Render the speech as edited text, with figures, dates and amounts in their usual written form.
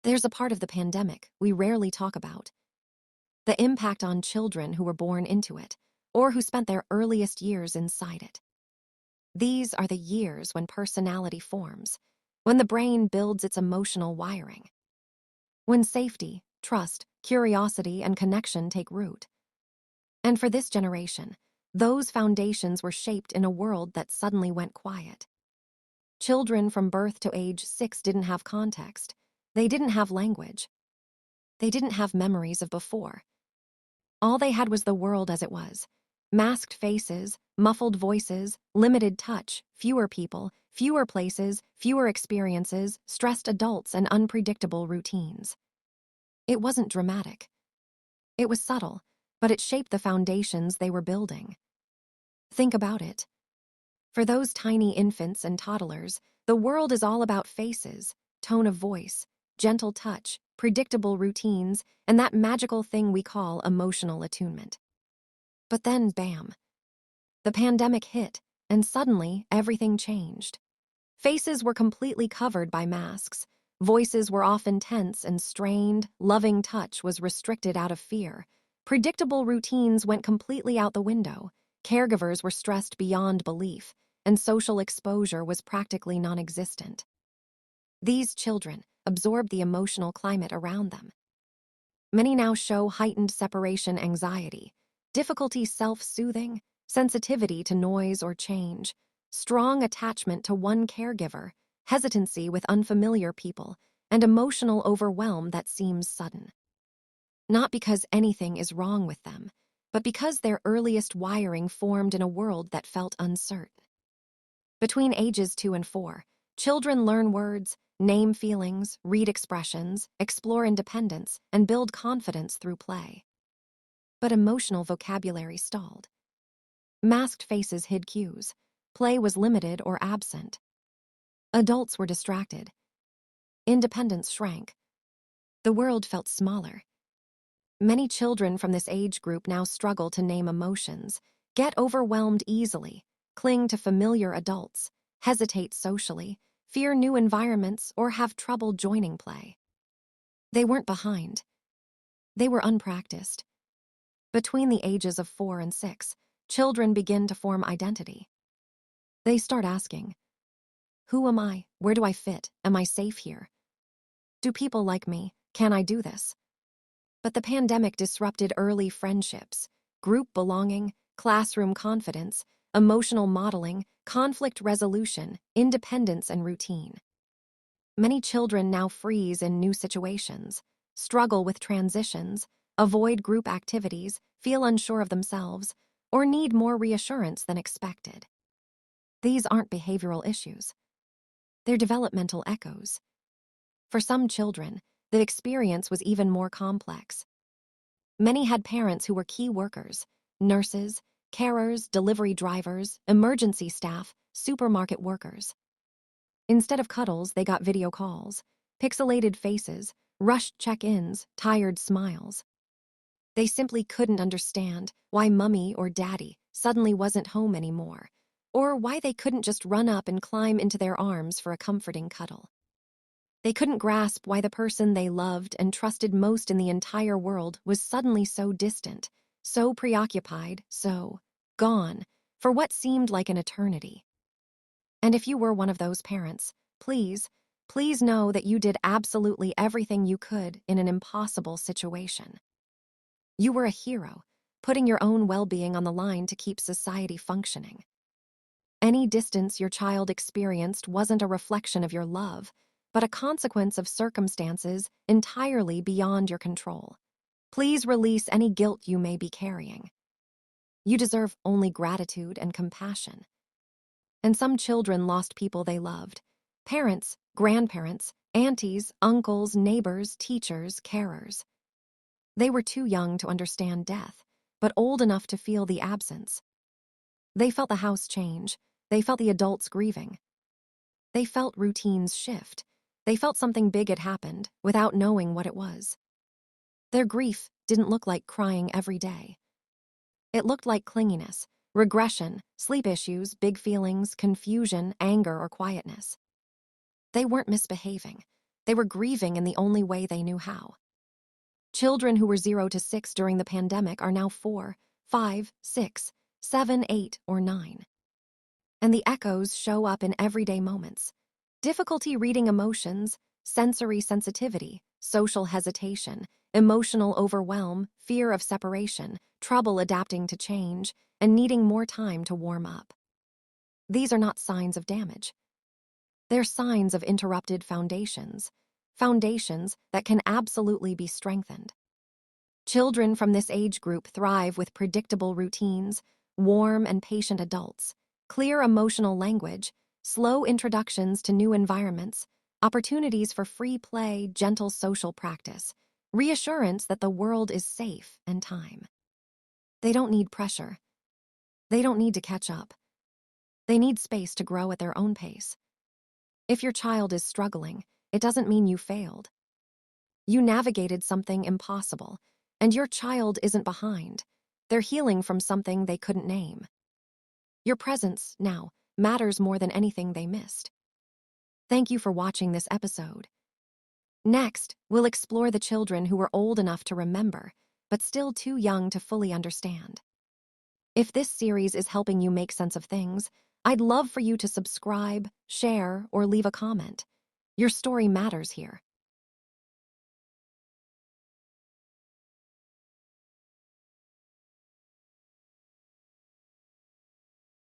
There's a part of the pandemic we rarely talk about: the impact on children who were born into it, or who spent their earliest years inside it. These are the years when personality forms, when the brain builds its emotional wiring, when safety, trust, curiosity, and connection take root. And for this generation, those foundations were shaped in a world that suddenly went quiet. Children from birth to age 6 didn't have context. They didn't have language. They didn't have memories of before. All they had was the world as it was: masked faces, muffled voices, limited touch, fewer people, fewer places, fewer experiences, stressed adults, and unpredictable routines. It wasn't dramatic. It was subtle, but it shaped the foundations they were building. Think about it. For those tiny infants and toddlers, the world is all about faces, tone of voice, gentle touch, predictable routines, and that magical thing we call emotional attunement. But then, bam, the pandemic hit, and suddenly everything changed. Faces were completely covered by masks. Voices were often tense and strained. Loving touch was restricted out of fear. Predictable routines went completely out the window. Caregivers were stressed beyond belief, and social exposure was practically non-existent. These children absorbed the emotional climate around them. Many now show heightened separation anxiety, difficulty self-soothing, sensitivity to noise or change, strong attachment to one caregiver, hesitancy with unfamiliar people, and emotional overwhelm that seems sudden. Not because anything is wrong with them, but because their earliest wiring formed in a world that felt uncertain. Between ages 2 and 4, children learn words, name feelings, read expressions, explore independence, and build confidence through play. But emotional vocabulary stalled. Masked faces hid cues. Play was limited or absent. Adults were distracted. Independence shrank. The world felt smaller. Many children from this age group now struggle to name emotions, get overwhelmed easily, cling to familiar adults, hesitate socially, fear new environments, or have trouble joining play. They weren't behind. They were unpracticed. Between the ages of 4 and 6, children begin to form identity. They start asking, who am I? Where do I fit? Am I safe here? Do people like me? Can I do this? But the pandemic disrupted early friendships, group belonging, classroom confidence, emotional modeling, conflict resolution, independence, and routine. Many children now freeze in new situations, struggle with transitions, avoid group activities, feel unsure of themselves, or need more reassurance than expected. These aren't behavioral issues. They're developmental echoes. For some children, the experience was even more complex. Many had parents who were key workers: nurses, carers, delivery drivers, emergency staff, supermarket workers. Instead of cuddles, they got video calls, pixelated faces, rushed check-ins, tired smiles. They simply couldn't understand why Mummy or Daddy suddenly wasn't home anymore, or why they couldn't just run up and climb into their arms for a comforting cuddle. They couldn't grasp why the person they loved and trusted most in the entire world was suddenly so distant, so preoccupied, so gone, for what seemed like an eternity. And if you were one of those parents, please know that you did absolutely everything you could in an impossible situation. You were a hero, putting your own well-being on the line to keep society functioning. Any distance your child experienced wasn't a reflection of your love, but a consequence of circumstances entirely beyond your control. Please release any guilt you may be carrying. You deserve only gratitude and compassion. And some children lost people they loved: parents, grandparents, aunties, uncles, neighbors, teachers, carers. They were too young to understand death, but old enough to feel the absence. They felt the house change. They felt the adults grieving. They felt routines shift. They felt something big had happened without knowing what it was. Their grief didn't look like crying every day. It looked like clinginess, regression, sleep issues, big feelings, confusion, anger, or quietness. They weren't misbehaving. They were grieving in the only way they knew how. Children who were 0 to 6 during the pandemic are now 4, 5, 6, 7, 8, or 9. And the echoes show up in everyday moments. Difficulty reading emotions, sensory sensitivity, social hesitation, emotional overwhelm, fear of separation, trouble adapting to change, and needing more time to warm up. These are not signs of damage. They're signs of interrupted foundations that can absolutely be strengthened. Children from this age group thrive with predictable routines, warm and patient adults, clear emotional language, slow introductions to new environments, opportunities for free play, gentle social practice, reassurance that the world is safe and time. They don't need pressure. They don't need to catch up. They need space to grow at their own pace. If your child is struggling, it doesn't mean you failed. You navigated something impossible, and your child isn't behind. They're healing from something they couldn't name. Your presence now matters more than anything they missed. Thank you for watching this episode. Next, we'll explore the children who were old enough to remember, but still too young to fully understand. If this series is helping you make sense of things, I'd love for you to subscribe, share, or leave a comment. Your story matters here.